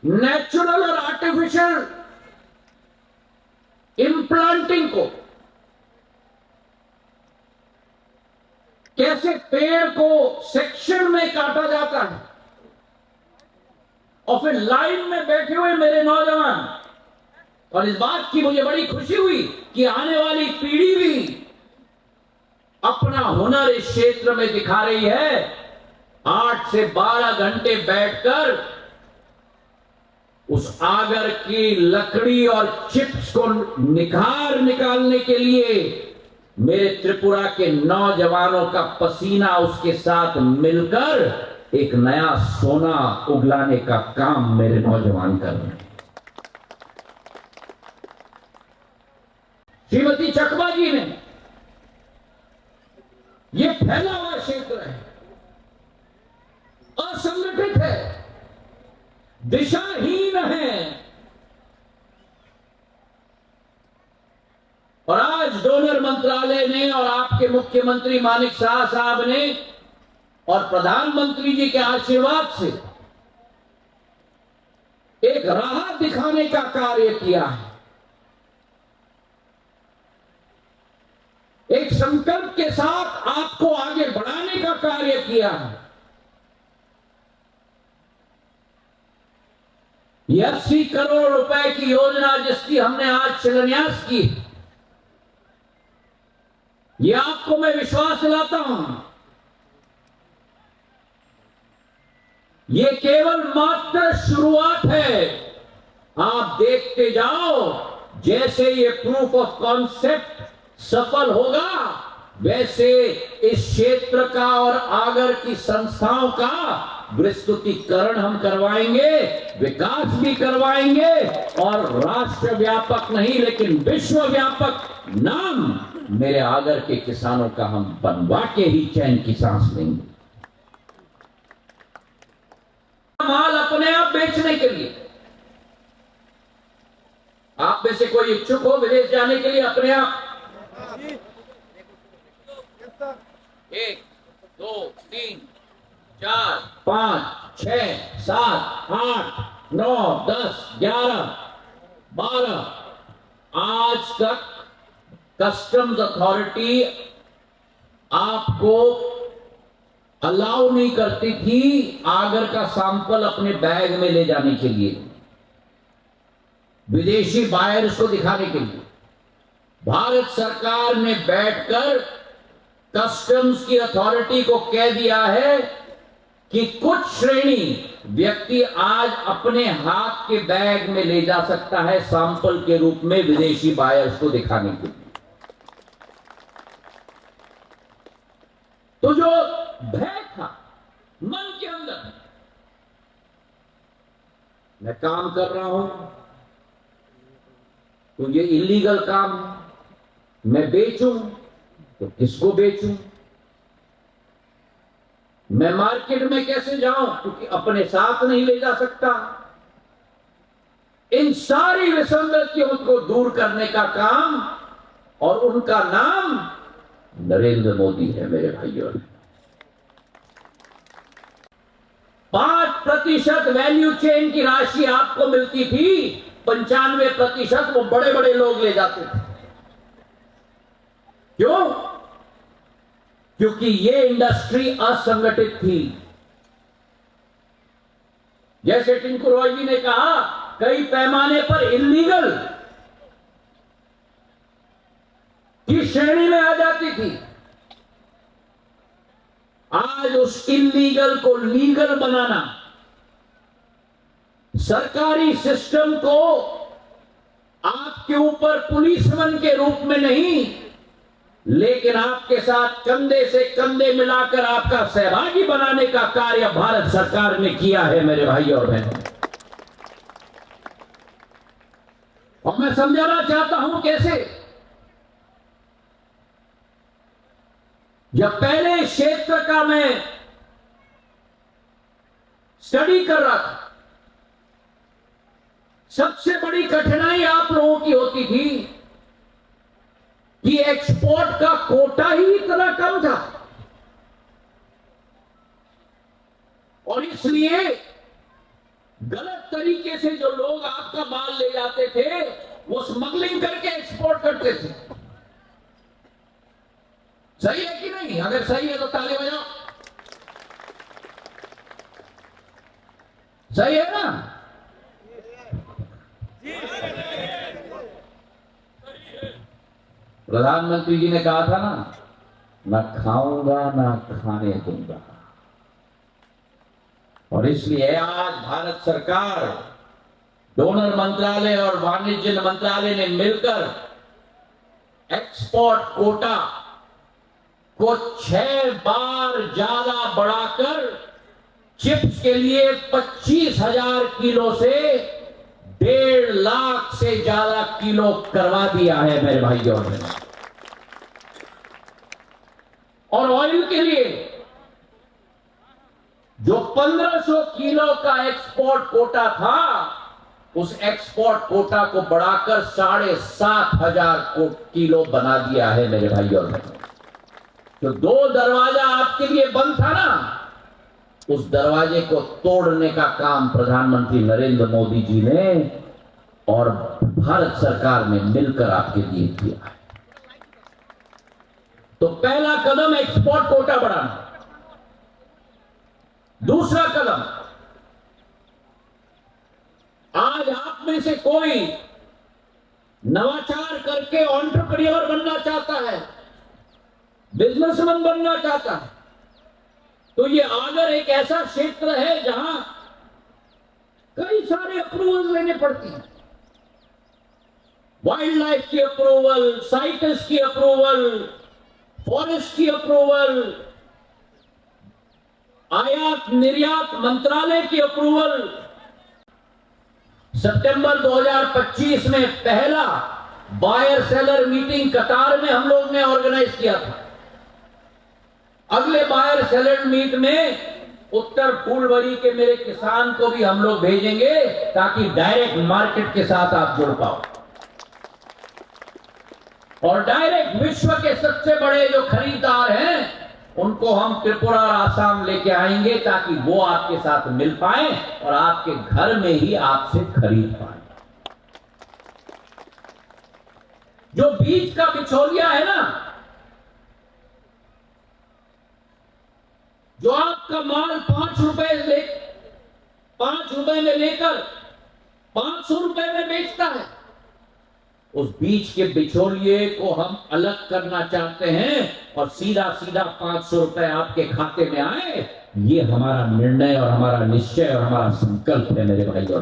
Natural और artificial implanting को, कैसे पेड़ को सेक्शन में काटा जाता है और फिर लाइन में बैठे हुए मेरे नौजवान, और इस बात की मुझे बड़ी खुशी हुई कि आने वाली पीढ़ी भी अपना हुनर इस क्षेत्र में दिखा रही है। 8 से 12 घंटे बैठकर उस आगर की लकड़ी और चिप्स को निकालने के लिए मेरे त्रिपुरा के नौजवानों का पसीना उसके साथ मिलकर एक नया सोना उगलाने का काम मेरे नौजवान कर रहे हैं। श्रीमती चकमा जी ने, ये फैला हुआ क्षेत्र है, असंगठित है, दिशाहीन है, और आज डोनर मंत्रालय ने और आपके मुख्यमंत्री मानिक शाह साहब ने और प्रधानमंत्री जी के आशीर्वाद से एक राह दिखाने का कार्य किया है, एक संकल्प के साथ आपको आगे बढ़ाने का कार्य किया है। ये 80 करोड़ रुपए की योजना जिसकी हमने आज शिलान्यास की, ये आपको मैं विश्वास दिलाता हूं, ये केवल मात्र शुरुआत है। आप देखते जाओ, जैसे ये प्रूफ ऑफ कॉन्सेप्ट सफल होगा, वैसे इस क्षेत्र का और आगर की संस्थाओं का विस्तृतीकरण हम करवाएंगे, विकास भी करवाएंगे, और राष्ट्र व्यापक नहीं लेकिन विश्व व्यापक नाम मेरे आगर के किसानों का हम बनवा के ही चैन की सांस लेंगे। माल अपने आप बेचने के लिए आप में से कोई इच्छुक हो विदेश जाने के लिए अपने आप? 1 2 3 4 5 6 7 8 9 10 11 12 आज तक कस्टम्स अथॉरिटी आपको अलाउ नहीं करती थी आगर का सैंपल अपने बैग में ले जाने के लिए, विदेशी बायर्स को दिखाने के लिए। भारत सरकार ने बैठकर कस्टम्स की अथॉरिटी को कह दिया है कि कुछ श्रेणी व्यक्ति आज अपने हाथ के बैग में ले जा सकता है सैंपल के रूप में विदेशी बायर्स को दिखाने के लिए। तो जो भय था मन के अंदर, मैं काम कर रहा हूं तो ये इलीगल काम है, मैं बेचूं तो किसको बेचूं, मैं मार्केट में कैसे जाऊं क्योंकि अपने साथ नहीं ले जा सकता। इन सारी विसंगतियों को दूर करने का काम, और उनका नाम नरेंद्र मोदी है मेरे भाइयों। 5% वैल्यू चेन की राशि आपको मिलती थी, 95% वो बड़े बड़े लोग ले जाते थे। क्यों? क्योंकि ये इंडस्ट्री असंगठित थी। जैसे टिंकू रॉय जी ने कहा, कई पैमाने पर इलीगल की श्रेणी में आ जाती थी। आज उस इलीगल को लीगल बनाना, सरकारी सिस्टम को आपके ऊपर पुलिसमैन के रूप में नहीं, लेकिन आपके साथ कंधे से कंधे मिलाकर आपका सहभागी बनाने का कार्य भारत सरकार ने किया है मेरे भाई और बहनों। और मैं समझाना चाहता हूं कैसे। जब पहले क्षेत्र का मैं स्टडी कर रहा था, सबसे बड़ी कठिनाई आप लोगों की होती थी कि एक्सपोर्ट का कोटा ही इतना कम था, और इसलिए गलत तरीके से जो लोग आपका माल ले जाते थे वो स्मगलिंग करके एक्सपोर्ट करते थे। सही है कि नहीं? अगर सही है तो ताली बजाओ। सही है ना? प्रधानमंत्री जी ने कहा था ना, ना खाऊंगा ना खाने दूंगा। और इसलिए आज भारत सरकार, डोनर मंत्रालय और वाणिज्य मंत्रालय ने मिलकर एक्सपोर्ट कोटा को 6 बार ज्यादा बढ़ाकर चिप्स के लिए 25,000 किलो से 1.5 लाख से ज्यादा किलो करवा दिया है मेरे भाइयों ने। और ऑयल के लिए जो 1500 किलो का एक्सपोर्ट कोटा था, उस एक्सपोर्ट कोटा को बढ़ाकर 7,500 किलो बना दिया है मेरे भाइयों ने। तो 2 दरवाजा आपके लिए बंद था ना, उस दरवाजे को तोड़ने का काम प्रधानमंत्री नरेंद्र मोदी जी ने और भारत सरकार ने मिलकर आपके लिए किया है। तो पहला कदम एक्सपोर्ट कोटा बढ़ाना। दूसरा कदम, आज आप में से कोई नवाचार करके एंटरप्रेन्योर बनना चाहता है, बिजनेसमैन बनना चाहता है, तो ये आगर एक ऐसा क्षेत्र है जहां कई सारे अप्रूवल लेने पड़ती हैं। वाइल्ड लाइफ की अप्रूवल, साइट्स की अप्रूवल, फॉरेस्ट की अप्रूवल, आयात निर्यात मंत्रालय की अप्रूवल। सितंबर 2025 में पहला बायर सेलर मीटिंग कतार में हम लोग ने ऑर्गेनाइज किया था। अगले बायर सेलर मीट में उत्तर फूलवरी के मेरे किसान को भी हम लोग भेजेंगे ताकि डायरेक्ट मार्केट के साथ आप जुड़ पाओ। और डायरेक्ट विश्व के सबसे बड़े जो खरीदार हैं उनको हम त्रिपुरा और आसाम लेके आएंगे ताकि वो आपके साथ मिल पाए और आपके घर में ही आपसे खरीद पाए। जो बीच का बिचौलिया है ना, जो आपका माल 5 रुपए में लेकर 500 रुपए में बेचता है, उस बीच के बिचौलिए को हम अलग करना चाहते हैं और सीधा सीधा 500 रुपए आपके खाते में आए। ये हमारा निर्णय और हमारा निश्चय और हमारा संकल्प है मेरे भाइयों।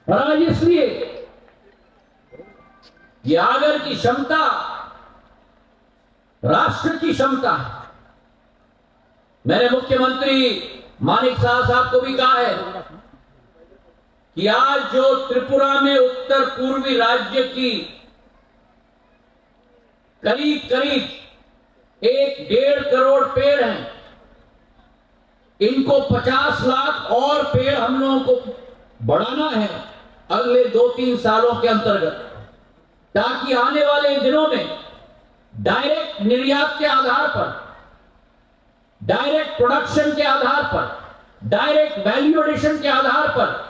और आज इसलिए ये आगर की क्षमता राष्ट्र की क्षमता है। मैंने मुख्यमंत्री मानिक साहब को भी कहा है कि आज जो त्रिपुरा में उत्तर पूर्वी राज्य की करीब करीब 1-1.5 करोड़ पेड़ हैं, इनको 50 लाख और पेड़ हम लोगों को बढ़ाना है अगले 2-3 सालों के अंतर्गत, ताकि आने वाले दिनों में डायरेक्ट निर्यात के आधार पर, डायरेक्ट प्रोडक्शन के आधार पर, डायरेक्ट वैल्यू एडिशन के आधार पर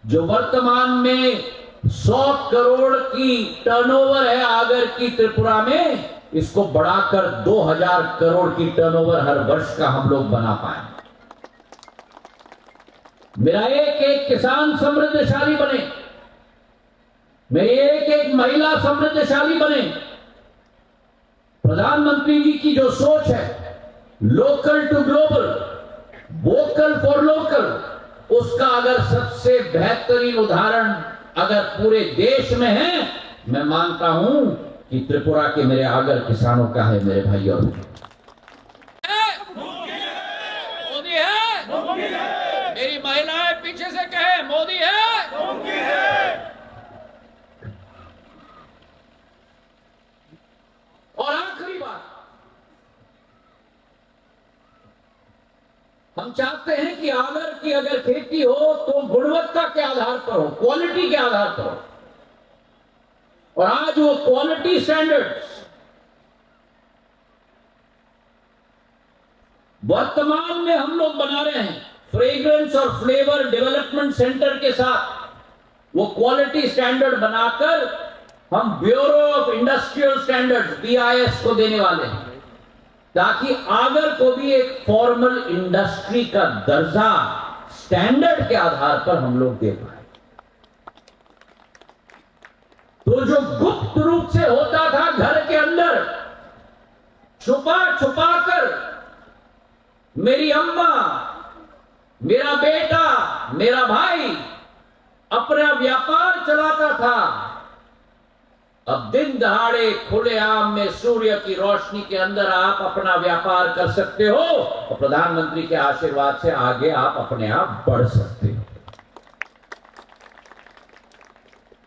जो वर्तमान में 100 करोड़ की टर्नओवर है आगर की त्रिपुरा में, इसको बढ़ाकर 2000 करोड़ की टर्नओवर हर वर्ष का हम लोग बना पाए। मेरा एक एक किसान समृद्धशाली बने, मेरी एक एक महिला समृद्धशाली बने। प्रधानमंत्री जी की जो सोच है, local to global, vocal for local, उसका अगर सबसे बेहतरीन उदाहरण अगर पूरे देश में है, मैं मानता हूं कि त्रिपुरा के मेरे आगर किसानों का है मेरे भाइयों। मोदी है, मेरी महिलाएं पीछे से कहे मोदी है। और आखिरी बात, हम चाहते हैं कि आगर की अगर खेती हो तो गुणवत्ता के आधार पर हो, क्वालिटी के आधार पर हो। और आज वो क्वालिटी स्टैंडर्ड्स वर्तमान में हम लोग बना रहे हैं। फ्रेग्रेंस और फ्लेवर डेवलपमेंट सेंटर के साथ वो क्वालिटी स्टैंडर्ड बनाकर हम bureau of industrial standards BIS को देने वाले हैं, ताकि आगर को भी एक फॉर्मल इंडस्ट्री का दर्जा स्टैंडर्ड के आधार पर हम लोग दे पाए। तो जो गुप्त रूप से होता था घर के अंदर, छुपा छुपा कर मेरी अम्मा, मेरा बेटा, मेरा भाई अपना व्यापार चलाता था, अब दिन दहाड़े खुलेआम में सूर्य की रोशनी के अंदर आप अपना व्यापार कर सकते हो और प्रधानमंत्री के आशीर्वाद से आगे आप अपने आप बढ़ सकते हो।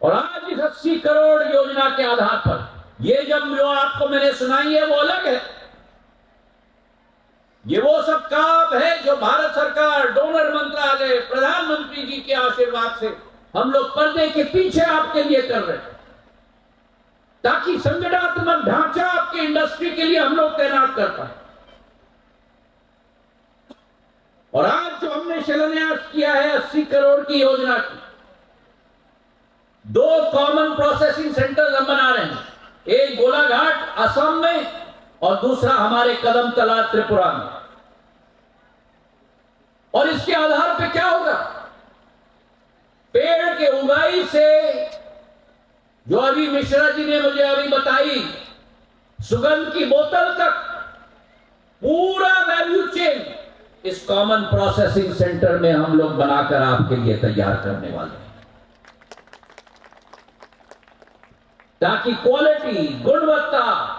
और आज इस 80 करोड़ योजना के आधार पर ये जो आपको मैंने सुनाई है वो अलग है। ये वो सब काम है जो भारत सरकार, डोनर मंत्रालय, प्रधानमंत्री जी के आशीर्वाद से हम लोग पर्दे के पीछे आपके लिए कर रहे हैं, ताकि संगठनात्मक ढांचा आपके इंडस्ट्री के लिए हम लोग तैनात कर पाए। और आज जो हमने शिलान्यास किया है 80 करोड़ की योजना की, 2 कॉमन प्रोसेसिंग सेंटर्स हम बना रहे हैं, एक गोलाघाट असम में और दूसरा हमारे कदमतला त्रिपुरा में। और इसके आधार पे क्या होगा, पेड़ के उगाई से जो अभी मिश्रा जी ने मुझे अभी बताई, सुगंध की बोतल तक पूरा वैल्यू चेन इस कॉमन प्रोसेसिंग सेंटर में हम लोग बनाकर आपके लिए तैयार करने वाले हैं, ताकि क्वालिटी, गुणवत्ता,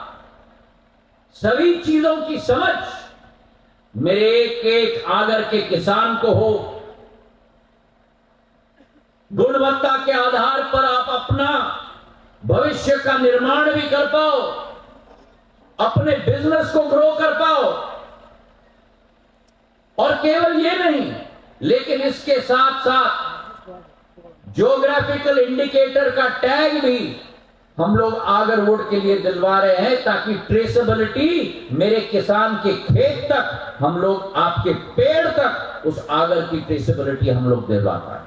सभी चीजों की समझ मेरे एक एक आगर के किसान को हो। गुणवत्ता के आधार पर आप अपना भविष्य का निर्माण भी कर पाओ, अपने बिजनेस को ग्रो कर पाओ। और केवल ये नहीं, लेकिन इसके साथ साथ ज्योग्राफिकल इंडिकेटर का टैग भी हम लोग आगरवुड के लिए दिलवा रहे हैं, ताकि ट्रेसेबिलिटी मेरे किसान के खेत तक, हम लोग आपके पेड़ तक उस आगर की ट्रेसेबिलिटी हम लोग दिलवा पाए।